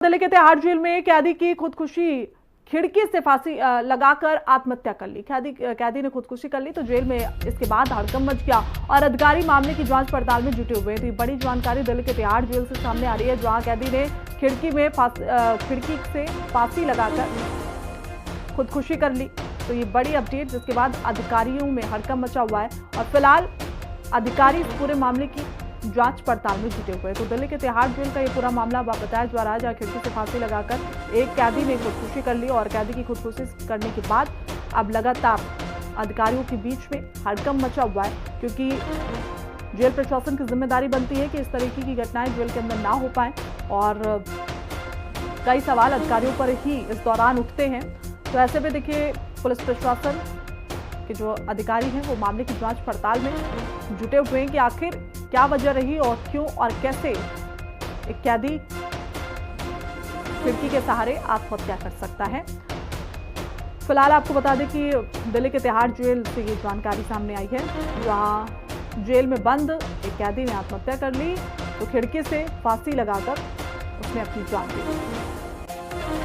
दिल्ली के तिहाड़ जेल में कैदी की खुदकुशी, खिड़की से फांसी लगाकर आत्महत्या कर ली। कैदी ने खुदकुशी कर ली तो जेल में इसके बाद हड़कंप मच गया और अधिकारी मामले की जांच पड़ताल में जुटे हुए थे। बड़ी जानकारी दिल्ली के तिहाड़ जेल से सामने आ रही है, जहां कैदी ने खिड़की से फांसी लगाकर खुदकुशी कर ली। तो ये बड़ी अपडेट, जिसके बाद अधिकारियों में हड़कंप मचा हुआ है और फिलहाल अधिकारी इस पूरे मामले की जांच पड़ताल में जुटे हुए। तो दिल्ली के तिहाड़ जेल का ये पूरा मामला बताया जा रहा है, जहां खिड़की से फांसी लगाकर एक कैदी ने खुदकुशी कर ली और कैदी की खुदकुशी करने के बाद अब लगातार अधिकारियों के बीच में हड़कंप मचा हुआ है, क्योंकि जेल प्रशासन की जिम्मेदारी बनती है कि इस तरीके की घटनाएं जेल के अंदर ना हो पाए और कई सवाल अधिकारियों पर ही इस दौरान उठते हैं। तो ऐसे में देखिए, पुलिस प्रशासन के जो अधिकारी हैं वो मामले की जांच पड़ताल में जुटे हुए हैं कि आखिर क्या वजह रही और क्यों और कैसे एक कैदी खिड़की के सहारे आत्महत्या कर सकता है। फिलहाल आपको बता दें कि दिल्ली के तिहाड़ जेल से ये जानकारी सामने आई है, जहां जेल में बंद एक कैदी ने आत्महत्या कर ली तो खिड़की से फांसी लगाकर उसने अपनी जान दी।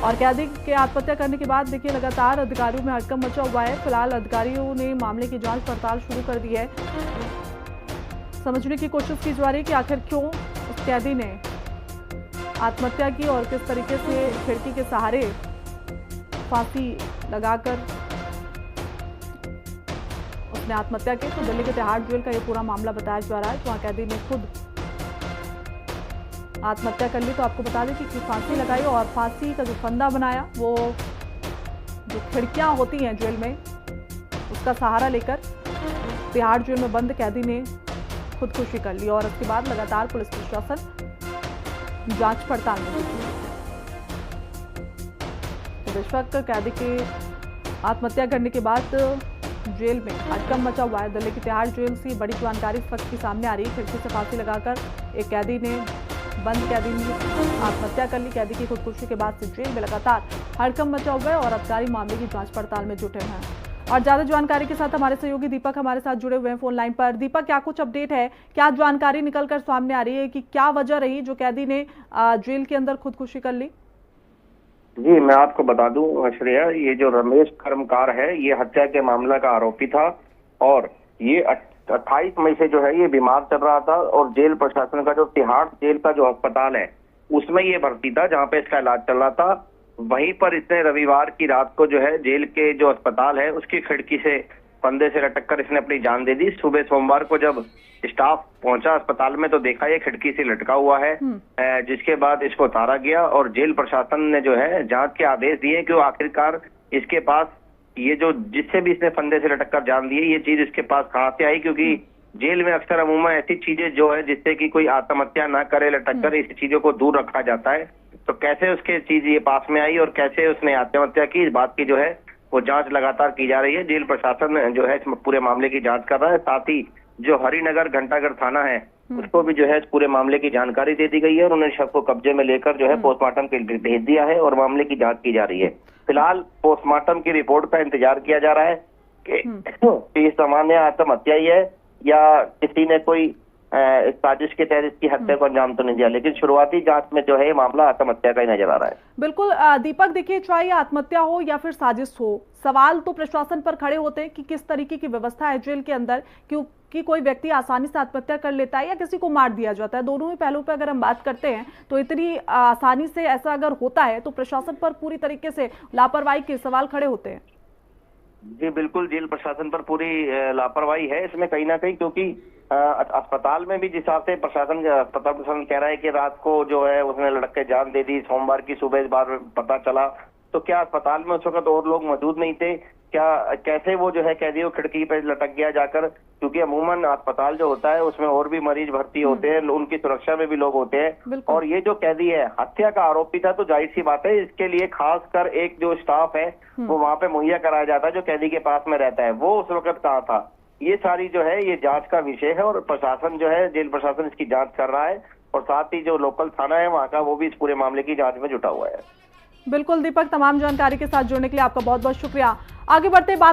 और कैदी के आत्महत्या करने के बाद देखिए लगातार अधिकारियों में हड़कंप मचा हुआ है। फिलहाल अधिकारियों ने मामले की जांच पड़ताल शुरू कर दी है। समझने की कोशिश की जा रही है कि आखिर क्यों उस कैदी ने आत्महत्या की और किस तरीके से खिड़की के सहारे फांसी लगाकर उसने आत्महत्या की। तो दिल्ली के तिहाड़ जेल का ये पूरा मामला बताया जा रहा है, जहां कैदी ने खुद आत्महत्या कर ली। तो आपको बता दें कि फांसी लगाई और फांसी का जो फंदा बनाया, वो जो खिड़कियां होती हैं जेल में, उसका सहारा लेकर तिहाड़ जेल में बंद कैदी ने खुदकुशी कर ली और उसके बाद लगातार पुलिस प्रशासन जांच पड़ताल में जुटी है। तो बेशक कैदी के आत्महत्या करने के बाद जेल में हड़कंप मचा हुआ है। दिल्ली की तिहाड़ जेल से बड़ी जानकारी इस वक्त की सामने आ रही है। खिड़की से फांसी लगाकर एक कैदी ने बंद कैदी ने आत्महत्या कर ली। कैदी की खुदकुशी के बाद से जेल में लगातार हड़कंप मचा हुआ है और अधिकारी मामले की जांच पड़ताल में जुटे हैं। और ज्यादा जानकारी के साथ हमारे सहयोगी दीपक हमारे साथ जुड़े हुए हैं फोन लाइन पर। दीपक, क्या कुछ अपडेट है, क्या जानकारी निकलकर सामने आ रही है कि क्या वजह रही जो कैदी ने जेल के अंदर खुदकुशी कर ली? जी, मैं आपको बता दूं श्रेया, ये जो रमेश कर्मकार है, ये हत्या के मामला का आरोपी था और ये 28 मई से जो है ये बीमार चल रहा था और जेल प्रशासन का जो तिहाड़ जेल का जो अस्पताल है उसमें ये भर्ती था, जहाँ पे इसका इलाज चल रहा था। वहीं पर इसने रविवार की रात को जो है जेल के जो अस्पताल है उसकी खिड़की से फंदे से लटक कर इसने अपनी जान दे दी। सुबह सोमवार को जब स्टाफ पहुंचा अस्पताल में तो देखा ये खिड़की से लटका हुआ है, जिसके बाद इसको उतारा गया और जेल प्रशासन ने जो है जांच के आदेश दिए कि वो आखिरकार इसके पास ये जो जिससे भी इसने फंदे से लटक कर जान दी है, ये चीज इसके पास कहाँ से आई, क्योंकि जेल में अक्सर अमूमन ऐसी चीजें जो है जिससे कि कोई आत्महत्या ना करे लटक कर, इस चीजों को दूर रखा जाता है। तो कैसे उसके चीज ये पास में आई और कैसे उसने आत्महत्या की, इस बात की जो है वो जांच लगातार की जा रही है। जेल प्रशासन जो है इस पूरे मामले की जांच कर रहा है। साथ ही जो हरिनगर घंटाघर थाना है उसको भी जो है इस पूरे मामले की जानकारी दे दी गई है और उन्होंने शव को कब्जे में लेकर जो है पोस्टमार्टम के लिए भेज दिया है और मामले की जांच की जा रही है। फिलहाल पोस्टमार्टम की रिपोर्ट का इंतजार किया जा रहा है कि सामान्य आत्महत्या ही है या किसी ने कोई साजिश के तहत इसकी हत्या को अंजाम तो नहीं दिया, लेकिन शुरुआती जांच में जो है ये मामला आत्महत्या का ही नजर आ रहा है। बिल्कुल दीपक, देखिए चाहे आत्महत्या हो या फिर साजिश हो, सवाल तो प्रशासन पर खड़े होते हैं कि किस तरीके की व्यवस्था है जेल के अंदर, क्योंकि कोई व्यक्ति आसानी से आत्महत्या कर लेता है या किसी को मार दिया जाता है। दोनों ही पहलुओं पर अगर हम बात करते हैं तो इतनी आसानी से ऐसा अगर होता है तो प्रशासन पर पूरी तरीके से लापरवाही के सवाल खड़े होते हैं। जी बिल्कुल, जेल प्रशासन पर पूरी लापरवाही है इसमें कहीं ना कहीं, क्योंकि अस्पताल में भी जिस हिसाब से अस्पताल प्रशासन कह रहा है कि रात को जो है उसने लटक के जान दे दी, सोमवार की सुबह इस बार पता चला, तो क्या अस्पताल में उस वक्त और लोग मौजूद नहीं थे क्या? कैसे वो जो है कैदी को खिड़की पे लटक गया जाकर, क्योंकि अमूमन अस्पताल जो होता है उसमें और भी मरीज भर्ती होते हैं, उनकी सुरक्षा में भी लोग होते हैं और ये जो कैदी है हत्या का आरोपी था, तो जाहिर सी बात है इसके लिए खास कर एक जो स्टाफ है वो वहाँ पे मुहैया कराया जाता है जो कैदी के पास में रहता है, वो उस वक्त कहाँ था। ये सारी जो है ये जांच का विषय है और प्रशासन जो है जेल प्रशासन इसकी जांच कर रहा है और साथ ही जो लोकल थाना है वहाँ का वो भी इस पूरे मामले की जांच में जुटा हुआ है। बिल्कुल दीपक, तमाम जानकारी के साथ जुड़ने के लिए आपका बहुत बहुत शुक्रिया। आगे बढ़ते बात